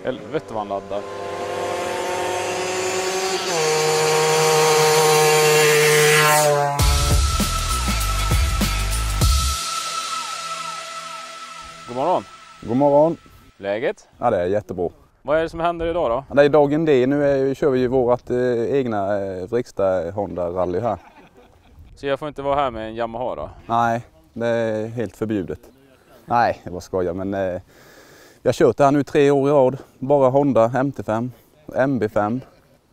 Helvete vad han laddar. God morgon. God morgon. Läget? Ja, det är jättebra. Vad är det som händer idag då? Ja, det är dagen D. Nu kör vi ju vårt egna riksdag Honda-rally här. Så jag får inte vara här med en Yamaha då? Nej, det är helt förbjudet. Nej, jag bara skojar, men jag har kört det här nu 3 år i rad. Bara Honda MT5, MB5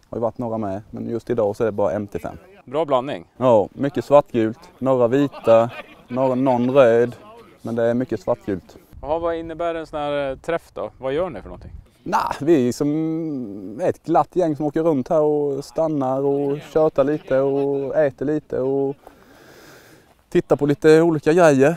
har ju varit några med, men just idag så är det bara MT5. Bra blandning. Ja, mycket svartgult, några vita, någon röd, men det är mycket svartgult. Jaha, vad innebär en sån här träff då? Vad gör ni för någonting? Nej, vi är som ett glatt gäng som åker runt här och stannar och tjötar lite och äter lite och tittar på lite olika grejer.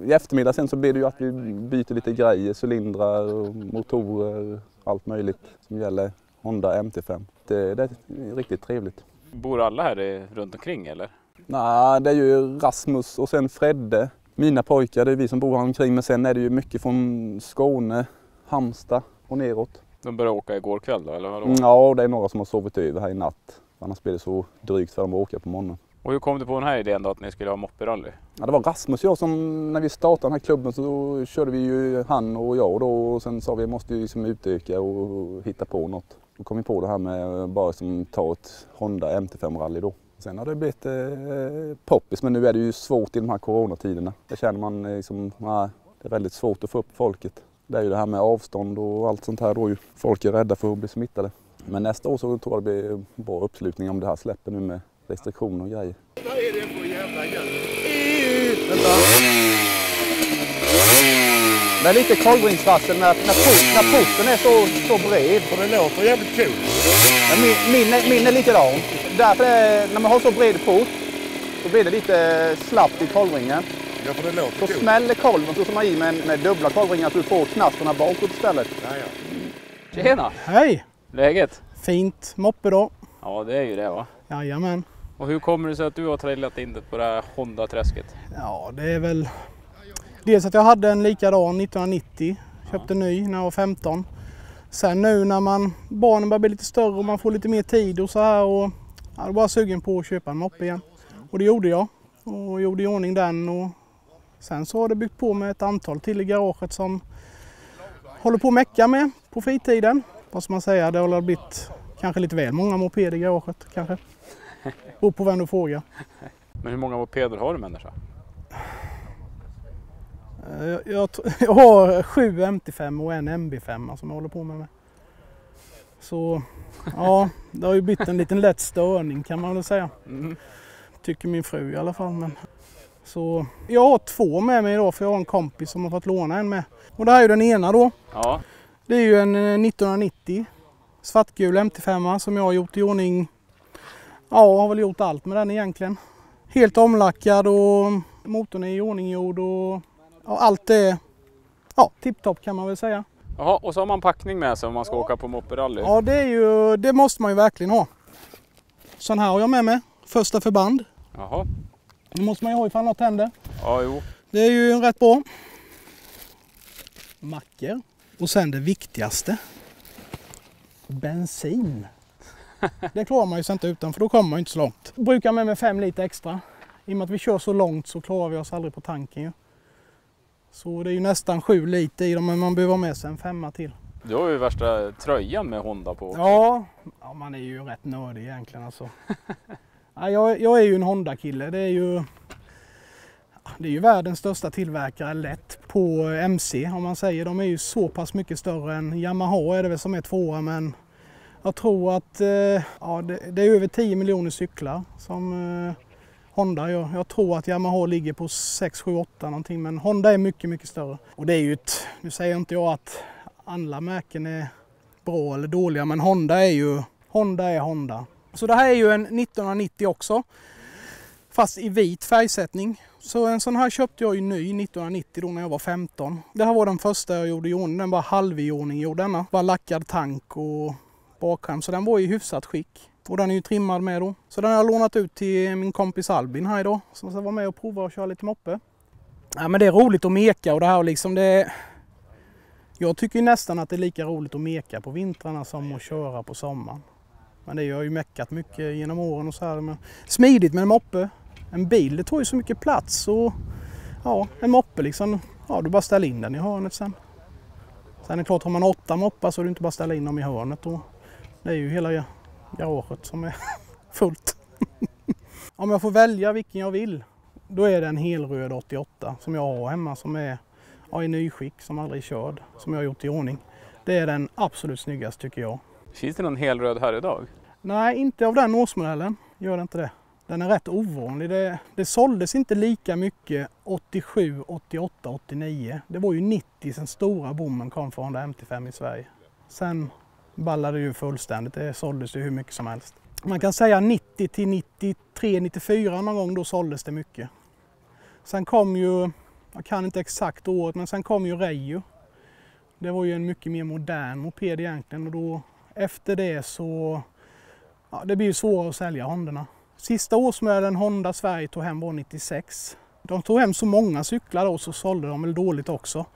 I eftermiddag sen så blir det ju att vi byter lite grejer, cylindrar, motorer, allt möjligt som gäller Honda MT5. Det är riktigt trevligt. Bor alla här runt omkring eller? Nej, det är ju Rasmus och sen Fredde. Mina pojkar, det är vi som bor här omkring, men sen är det ju mycket från Skåne, Halmstad och neråt. De började åka igår kväll då, eller vadå? Ja, det är några som har sovit över här i natt. Annars blir det så drygt för dem att åka på morgonen. Och hur kom du på den här idén då att ni skulle ha mopperally? Ja, det var Rasmus och jag som, när vi startade den här klubben så körde vi ju han och jag då, och sen sa vi måste ju liksom utöka och hitta på något. Då kom vi på det här med bara som ta ett Honda MT5-rally då. Sen har det blivit poppis, men nu är det ju svårt i de här coronatiderna. Det känner man liksom, det är väldigt svårt att få upp folket. Det är ju det här med avstånd och allt sånt här då ju. Folk är rädda för att bli smittade. Men nästa år så tror jag det blir bra uppslutning om det här släpper nu med restriktioner och grejer. Vad är det för jävla grej? Det är lite kolvringsvassen när porten är så bred. För det låter jävligt kul. Min är likadan. Därför när man har så bred port så blir det lite slappt i kolvringen. Ja, för det låter Så kul. smäller kolven så som man i med dubbla kolvringar så du får knasterna bakåt istället. Ja. Tjena! Hej! Läget? Fint moppe då. Ja, det är ju det va? Jajamän. Och hur kommer det sig att du har trillat in på det här Honda-träsket? Ja, det är väl dels att jag hade en likadan 1990. Köpte ny när jag var 15. Sen nu när barnen börjar bli lite större och man får lite mer tid och så här, och jag var bara sugen på att köpa en moppe igen. Och det gjorde jag. Och gjorde i ordning den, och sen så har det byggt på med ett antal till i garaget som håller på att mecka med på fritiden. Vad ska man säga, det har blivit kanske lite väl många mopeder i garaget kanske. Beror på vem du frågar. Men hur många mopeder har du människa? Jag har 7 MT5 och en MB5 som jag håller på med. Så ja, det har ju blivit en liten lätt störning kan man väl säga. Tycker min fru i alla fall. Men. Så jag har 2 med mig idag för jag har en kompis som har fått låna en med. Och det här är ju den ena då. Ja. Det är ju en 1990 svartgul MT5 som jag har gjort i ordning. Ja, jag har väl gjort allt med den egentligen. Helt omlackad och motorn är i ordning gjord och allt är tipptopp kan man väl säga. Jaha, och så har man packning med sig om man ska åka på mopperally. Ja, det måste man ju verkligen ha. Sån här har jag med mig. Första förband. Jaha. Det måste man ju ha ifall något händer. Ja, jo. Det är ju rätt bra. Mackor. Och sen det viktigaste. Bensin. Det klarar man ju inte utan för då kommer man ju inte så långt. Jag brukar med mig 5 liter extra. I och med att vi kör så långt så klarar vi oss aldrig på tanken ju. Så det är ju nästan 7 liter i dem, men man behöver ha med sig en 5 till. Du har ju värsta tröjan med Honda på också. Ja, man är ju rätt nördig egentligen alltså. Ja, jag är ju en Honda-kille. Det är ju världens största tillverkare lätt på MC om man säger. De är ju så pass mycket större än Yamaha är det väl som är 2, men jag tror att det är över 10 miljoner cyklar som Honda gör. Jag tror att Yamaha ligger på 6, 7, 8 någonting, men Honda är mycket, mycket större. Och det är ju nu säger inte jag att alla märken är bra eller dåliga, men Honda är Honda. Så det här är ju en 1990 också, fast i vit färgsättning. Så en sån här köpte jag ju ny 1990 då när jag var 15. Det här var den första jag gjorde i ordning, den var halv i ordning gjorde denna. Bara lackad tank och bakskärm, så den var i hyfsat skick. Och den är ju trimmad med då. Så den har jag lånat ut till min kompis Albin här idag, som ska vara med och prova och köra lite moppe. Ja, men det är roligt att meka och det här liksom Jag tycker nästan att det är lika roligt att meka på vintrarna som att köra på sommaren. Men det har ju meckat mycket genom åren och så här. Men smidigt med en moppe. En bil, det tar ju så mycket plats och ja, en moppe liksom, ja du bara ställer in den i hörnet sen. Sen är det klart, har man 8 moppar så är det inte bara ställa in dem i hörnet och det är ju hela garaget som är fullt. Om jag får välja vilken jag vill, då är det en helröd 88 som jag har hemma som är i nyskick, som aldrig är körd, som jag har gjort i ordning. Det är den absolut snyggaste tycker jag. Finns det någon helröd här idag? Nej, inte av den årsmodellen, gör det inte det. Den är rätt ovanlig. Det såldes inte lika mycket 87, 88, 89. Det var ju 90 sen stora bommen kom från Honda MT5 i Sverige. Sen ballade det ju fullständigt, det såldes ju hur mycket som helst. Man kan säga 90 till 93, 94 någon gång, då såldes det mycket. Sen kom ju, jag kan inte exakt året, men sen kom ju Reijo. Det var ju en mycket mer modern moped egentligen och då efter det så, ja, det blir ju svårare att sälja Hondorna. Sista årsmodellen Honda Sverige tog hem var 96. De tog hem så många cyklar då så sålde de väl dåligt också.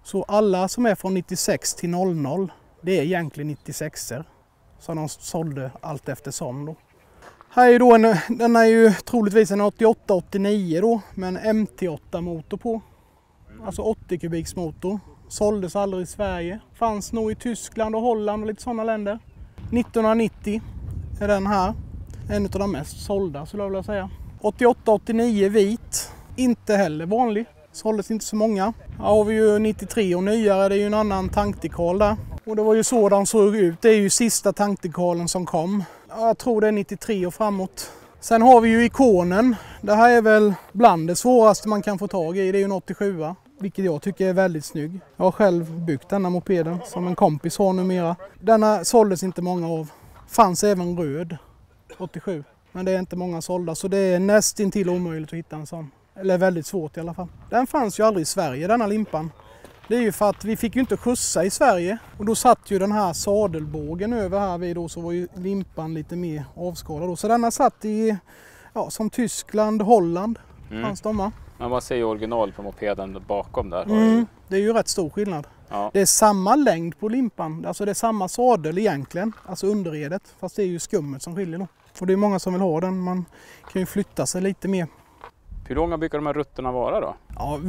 Så alla som är från 96 till 00, det är egentligen 96er. Så de sålde allt eftersom då. Här är då den är ju troligtvis en 88-89 då med en MT8 motor på. Alltså 80 kubiks motor. Såldes aldrig i Sverige. Fanns nog i Tyskland och Holland och lite sådana länder. 1990 är den här. En av de mest sålda skulle jag vilja säga. 88-89 vit. Inte heller vanlig. Såldes inte så många. Här har vi ju 93 och nyare. Det är ju en annan tankdekal där. Och det var ju så den såg ut. Det är ju sista tankdekalen som kom. Jag tror det är 93 och framåt. Sen har vi ju ikonen. Det här är väl bland det svåraste man kan få tag i. Det är ju en 87. Vilket jag tycker är väldigt snygg. Jag har själv byggt denna mopeden som en kompis har numera. Denna såldes inte många av. Fanns även röd 87. Men det är inte många sålda så det är nästintill omöjligt att hitta en sån. Eller väldigt svårt i alla fall. Den fanns ju aldrig i Sverige denna limpan. Det är ju för att vi fick ju inte skjutsa i Sverige. Och då satt ju den här sadelbågen över här vid då så var ju limpan lite mer avskadad då. Så denna satt i, ja, som Tyskland, Holland fanns de här. Men man ser ju original på mopeden bakom där. Det är ju rätt stor skillnad. Ja. Det är samma längd på limpan, alltså det är samma sadel egentligen, alltså underredet. Fast det är ju skummet som skiljer då. Och det är många som vill ha den, man kan ju flytta sig lite mer. Hur långa brukar de här rutterna vara då? Ja,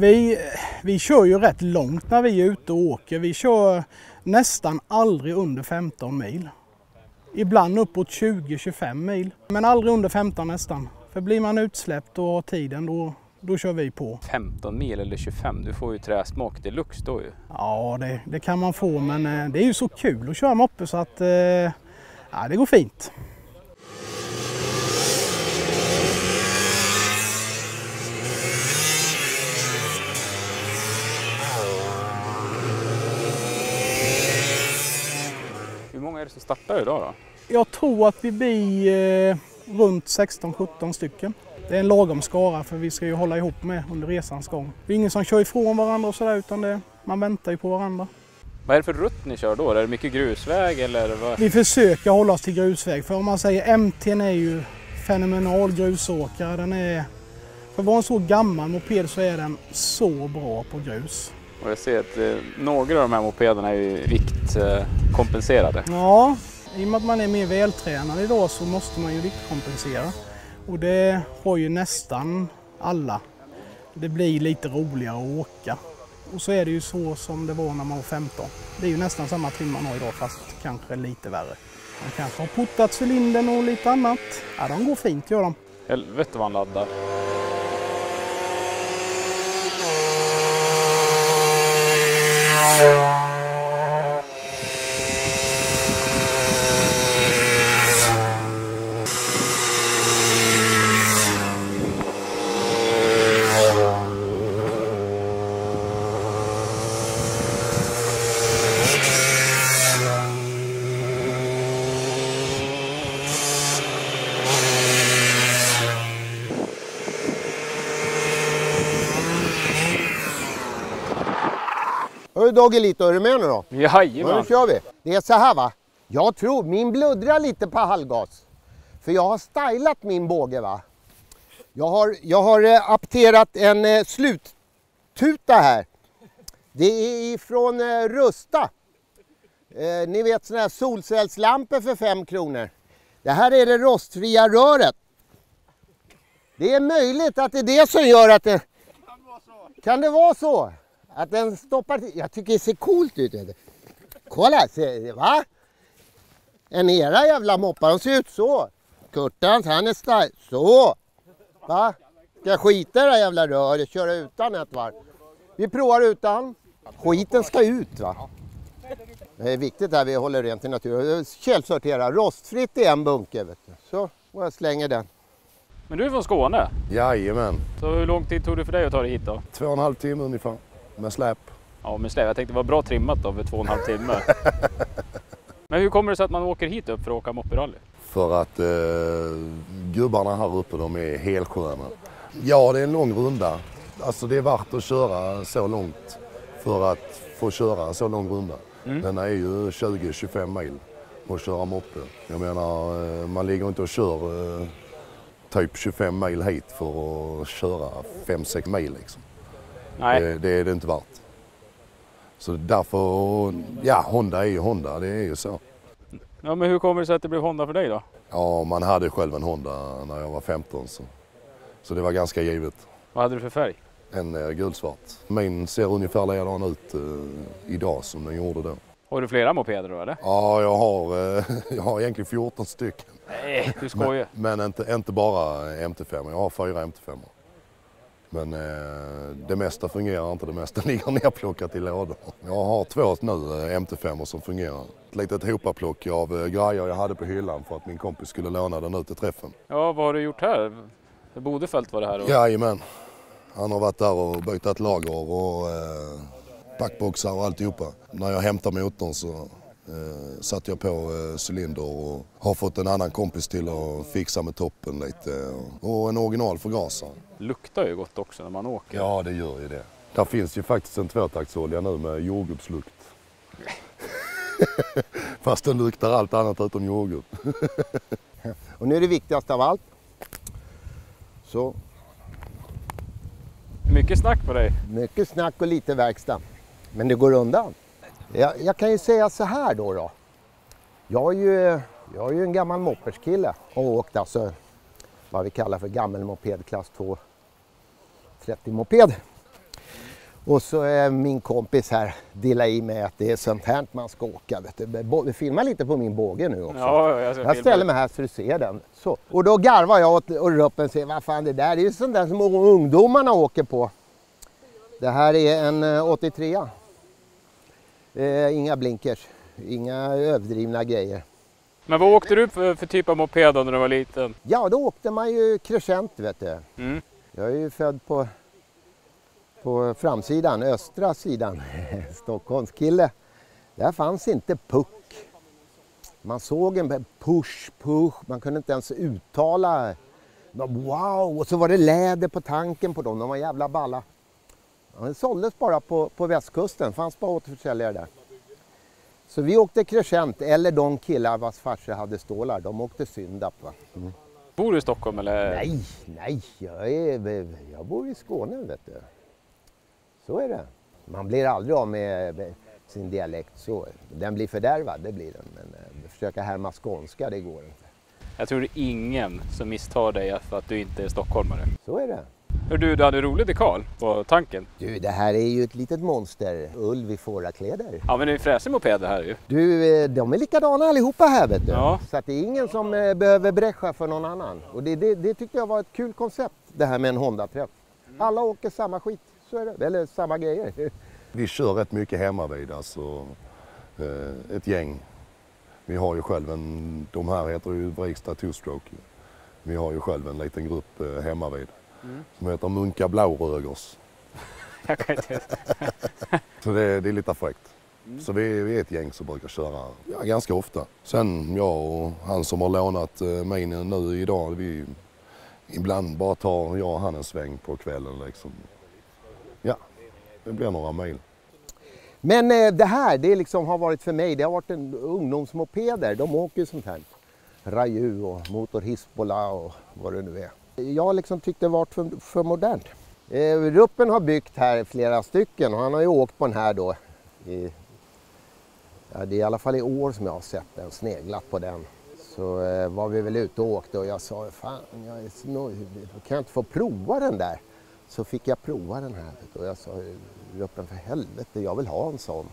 vi kör ju rätt långt när vi är ute och åker. Vi kör nästan aldrig under 15 mil. Ibland uppåt 20-25 mil, men aldrig under 15 nästan. För blir man utsläppt och har tiden då kör vi på. 15 mil eller 25, du får ju träsmak deluxe då ju. Ja, det kan man få, men det är ju så kul att köra moppe så att ja, det går fint. Hur många är det som startar idag då? Jag tror att vi blir runt 16-17 stycken. Det är en lagom skara för vi ska ju hålla ihop med under resans gång. Det är ingen som kör ifrån varandra och sådär utan man väntar ju på varandra. Vad är det för rutt ni kör då? Är det mycket grusväg eller vad? Vi försöker hålla oss till grusväg för om man säger MT:n är ju fenomenal grusåkare. Den är, för att vara en så gammal moped så är den så bra på grus. Och jag ser att några av de här mopederna är ju viktkompenserade. Ja, i och med att man är mer vältränad idag så måste man ju viktkompensera. Och det har ju nästan alla. Det blir lite roligare att åka. Och så är det ju så som det var när man var 15. Det är ju nästan samma trim man har idag fast kanske lite värre. Man kanske har puttat cylindern och lite annat. Ja, de går fint gör de. Helvete vad han laddar. Hörru Doggelito, är du med nu då? Jajamän. Nu kör vi. Det är så här va. Jag tror min bluddrar lite på halvgas. För jag har stylat min båge va. Jag har apterat en sluttuta här. Det är ifrån Rusta. Ni vet sådana här solcellslampor för 5 kronor. Det här är det rostfria röret. Det är möjligt att det är det som gör att det... Kan det vara så? Att den stoppar till? Jag tycker det ser coolt ut. Kolla, va? En era jävla moppar, de ser ut så. Kurtans, han är stark. Så. Va? Ska jag skita i det här jävla röret, köra utan ett varv? Vi provar utan. Skiten ska ut, va? Det är viktigt att vi håller rent i naturen. Källsortera. Rostfritt i en bunke, vet du. Så, och jag slänger den. Men du är från Skåne? Jajamän. Så hur lång tid tog det för dig att ta dig hit då? 2,5 timmar ungefär. Med släp. Ja, med släp. Jag tänkte det var bra trimmat då för 2,5 timmar. Men hur kommer det sig att man åker hit upp för att åka mopperally? För att gubbarna här uppe, de är helsköna. Ja, det är en lång runda. Alltså det är värt att köra så långt för att få köra en så lång runda. Den är ju 20-25 mil att köra moppe. Jag menar, man ligger inte och kör typ 25 mil hit för att köra 5-6 mil liksom. Nej. Det är det inte värt. Så därför, ja, Honda är ju Honda, det är ju så. Ja, men hur kommer det sig att det blev Honda för dig då? Ja, man hade själv en Honda när jag var 15 så det var ganska givet. Vad hade du för färg? En gulsvart. Min ser ungefär likadan ut idag som den gjorde då. Har du flera mopeder då eller? Ja, jag har egentligen 14 stycken. Nej, du skojar. Men inte bara MT5, jag har 4 MT5. Men det mesta fungerar inte, det mesta ligger nerplockat i lådor. Jag har 2 nu MT5 som fungerar. Ett litet hopaplock av grejer jag hade på hyllan för att min kompis skulle låna den ut till träffen. Ja, vad har du gjort här? Bodefält var det här? Och... Jajamän. Han har varit där och byggt ett lager och backboxar och alltihopa. När jag hämtar motorn så satte jag på cylinder och har fått en annan kompis till att fixa med toppen lite. Och en original förgasare. Luktar ju gott också när man åker. Ja, det gör ju det. Där finns ju faktiskt en 2-taktsolja nu med jordgubbslukt. Fast den luktar allt annat utom jordgubb. Och nu är det viktigaste av allt. Så. Mycket snack på dig. Mycket snack och lite verkstad. Men det går undan. Jag kan ju säga så här då. Jag är ju en gammal mopperskille och åkt alltså vad vi kallar för gammal moped klass 2 30 moped. Och så är min kompis här delar i mig att det är sånt här man ska åka. Vet du. Filma lite på min båge nu också. Ja, jag ställer mig här så du ser den. Så. Och då garvar jag åt ruppen och säger vad fan det där är ju sånt där som ungdomarna åker på. Det här är en 83. Inga blinkers, inga överdrivna grejer. Men vad åkte du för typ av moped när du var liten? Ja, då åkte man ju Crescent, vet du. Mm. Jag är ju född på framsidan, östra sidan, Stockholmskille. Där fanns inte puck. Man såg en push, man kunde inte ens uttala. Wow, och så var det läder på tanken på dem, de var jävla balla. Ja, det såldes bara på västkusten, fanns bara återförsäljare där. Så vi åkte Crescent, eller de killar vars farsa hade stålar, de åkte Syndap. Va? Mm. Bor du i Stockholm eller? Nej, jag bor i Skåne, vet du. Så är det. Man blir aldrig av med sin dialekt, så den blir fördärvad, det blir den. Men försöka härma skånska, det går inte. Jag tror det är ingen som misstar dig för att du inte är stockholmare. Så är det. Hör du hade roligt i Karl på tanken. Du, det här är ju ett litet monster. Ull i fårakläder. Ja, men det är en fräsig moped det här ju. Du, de är likadana allihopa här, vet du. Ja. Så att det är ingen som behöver bräscha för någon annan. Och det tyckte jag var ett kul koncept, det här med en Honda-träff. Alla åker samma skit, så är det. Eller samma grejer. Vi kör rätt mycket hemma vid, alltså ett gäng. Vi har ju själv de här heter ju Vrigstad Two-Stroke. Vi har ju själv en liten grupp hemma vid. Som heter Munka Blaurögers. Jag kan inte. Så det är lite fräckt. Så vi är ett gäng som brukar köra ganska ofta. Sen jag och han som har lånat mig nu idag, vi ibland bara tar jag och han en sväng på kvällen liksom. Ja, det blir några mil. Men det här, det liksom har varit för mig, det har varit en ungdomsmopeder. De åker ju sånt här. Raju och Motor Hisbollah och vad det nu är. Jag liksom tyckte det var för modernt. Ruppen har byggt här flera stycken och han har ju åkt på den här då. Det är i alla fall i år som jag har sett den, sneglat på den. Så var vi väl ute och åkte och jag sa, fan, kan jag inte få prova den där? Så fick jag prova den här och jag sa, Ruppen, för helvete, jag vill ha en sån.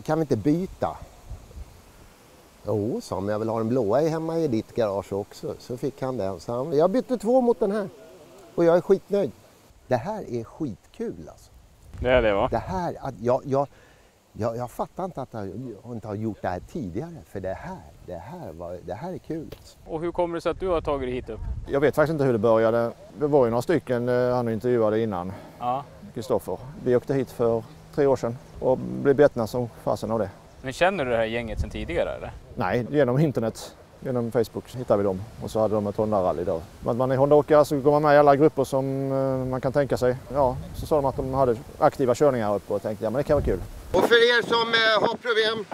Kan vi inte byta? Jo, sa, men jag vill ha den blåa hemma i ditt garage också. Så fick han den. Så jag bytte 2 mot den här. Och jag är skitnöjd. Det här är skitkul alltså. Det är det, va? Det här, jag fattar inte att jag inte har gjort det här tidigare. För det här är kul alltså. Och hur kommer det sig att du har tagit dig hit upp? Jag vet faktiskt inte hur det började. Det var ju några stycken han intervjuade innan. Ja. Kristoffer. Vi åkte hit för 3 år sedan och blev betna som fasen av det. Men känner du det här gänget sedan tidigare eller? Nej, genom internet. Genom Facebook hittade vi dem och så hade de ett Honda-rally då. Att man är Honda-åkare så går man med i alla grupper som man kan tänka sig. Ja, så sa de att de hade aktiva körningar uppe och tänkte, ja men det kan vara kul. Och för er som har problem,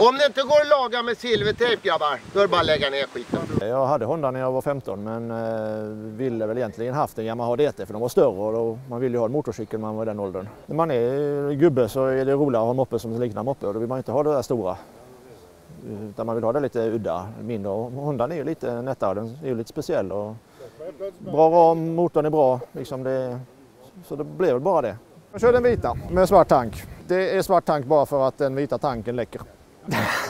om det inte går att laga med silvertejp grabbar, då är det bara att lägga ner skiten. Jag hade Honda när jag var 15 men ville väl egentligen haft en Yamaha DT för de var större och då, man ville ju ha en motorcykel när man var i den åldern. När man är gubbe så är det roligare att ha en moppe som liknar moppe och då vill man inte ha det där stora. Utan man vill ha det lite udda, mindre. Och Hondan är ju lite nättare, den är ju lite speciell. Och bra ram, motorn är bra, liksom så det blev väl bara det. Jag körde den vita med svart tank. Det är svart tank bara för att den vita tanken läcker.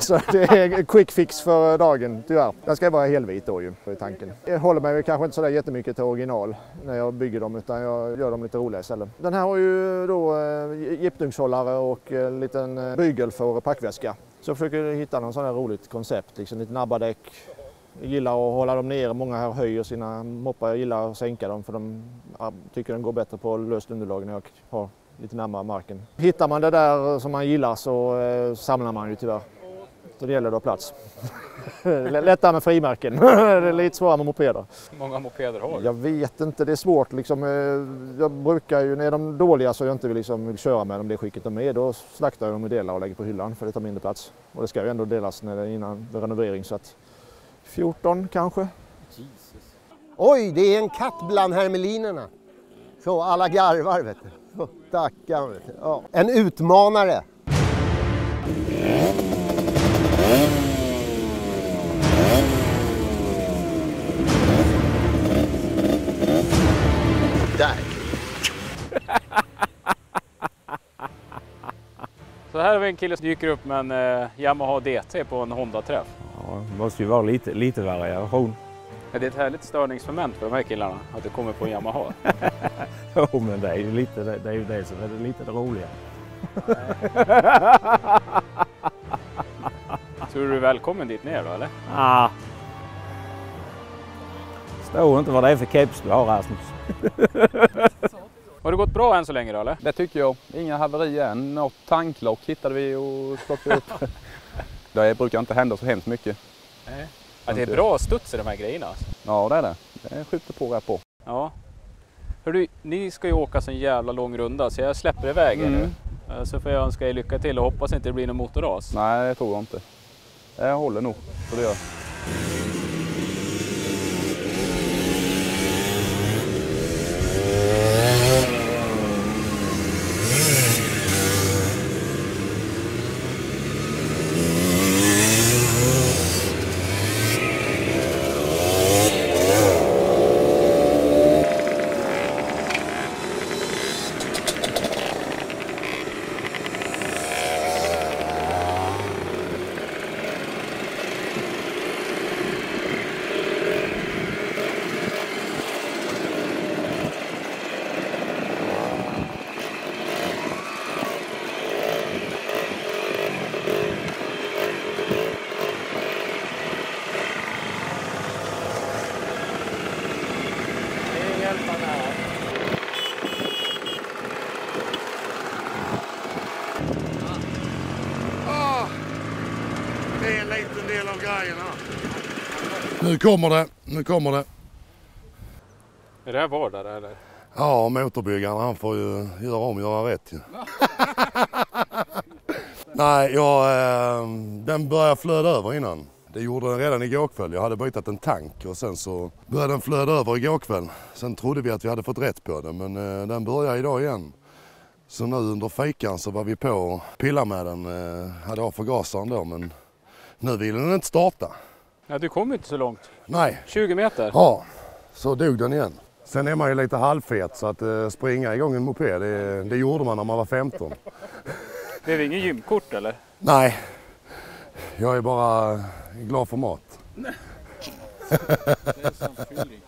Så det är quick fix för dagen, tyvärr. Den ska vara helvit då ju, för tanken. Jag håller mig kanske inte så där jättemycket till original när jag bygger dem, utan jag gör dem lite roliga istället. Den här har ju då gipdungshållare och en liten bygel för packväska. Så jag försöker hitta någon sån här roligt koncept, liksom lite nabbadäck. Jag gillar att hålla dem ner, många här höjer sina moppar, jag gillar att sänka dem för de tycker den går bättre på löst underlag när jag har lite närmare marken. Hittar man det där som man gillar så samlar man ju tyvärr. Så det gäller då plats. Lättare med frimärken, det är lite svårare med mopeder. Hur många mopeder har du? Jag vet inte, det är svårt liksom. Jag brukar ju, när de är dåliga så jag inte vill köra med dem det skicket de är, då slaktar jag dem i delar och lägger på hyllan för det tar mindre plats. Och det ska ju ändå delas innan renovering så att 14 kanske. Jesus. Oj, det är en katt bland hermelinerna. Så alla garvar vet du. Så, tacka, vet du. Ja. En utmanare. Där. Så här har vi en kille som dyker upp med en Yamaha DT på en Honda-träff. Ja, det måste ju vara lite variation. Är det ett härligt störningsmoment för de här killarna att det kommer på en Yamaha? Jo, men det är ju det som är lite det roliga. Tror du är välkommen dit ner då, eller? Ah. Står inte vad det är för keps du har, Rasmus. Har det gått bra än så länge då, eller? Det tycker jag. Inga haverier än. Något tanklock hittade vi och plockade upp. Det brukar inte hända så hemskt mycket. Nej. Ja, det är bra studs i de här grejerna. Alltså. Ja, det är det. Det skjuter på rätt på. Ja. Hörru, ni ska ju åka så en jävla lång runda så jag släpper iväg er nu. Så får jag önska er lycka till och hoppas inte det blir någon motorras. Nej, det tror jag inte. Jag håller nog, så det gör. Det är en liten del av grejerna. Nu kommer det. Är det här vardag eller? Ja, motorbyggaren han får ju göra rätt. Ja. Nej, den börjar flöda över innan. Det gjorde den redan igår kväll. Jag hade bytt en tank och sen så började den flöda över igår kväll. Sen trodde vi att vi hade fått rätt på den, men den började idag igen. Så nu under fikan så var vi på och pillade med den. Hade av förgasaren då, men nu vill den inte starta. Ja, du kom inte så långt. Nej. 20 meter? Ja, så dog den igen. Sen är man ju lite halvfet så att springa igång en moped, det gjorde man när man var 15. Det är ingen gymkort eller? Nej, jag är bara glad för mat. Det är som fylling.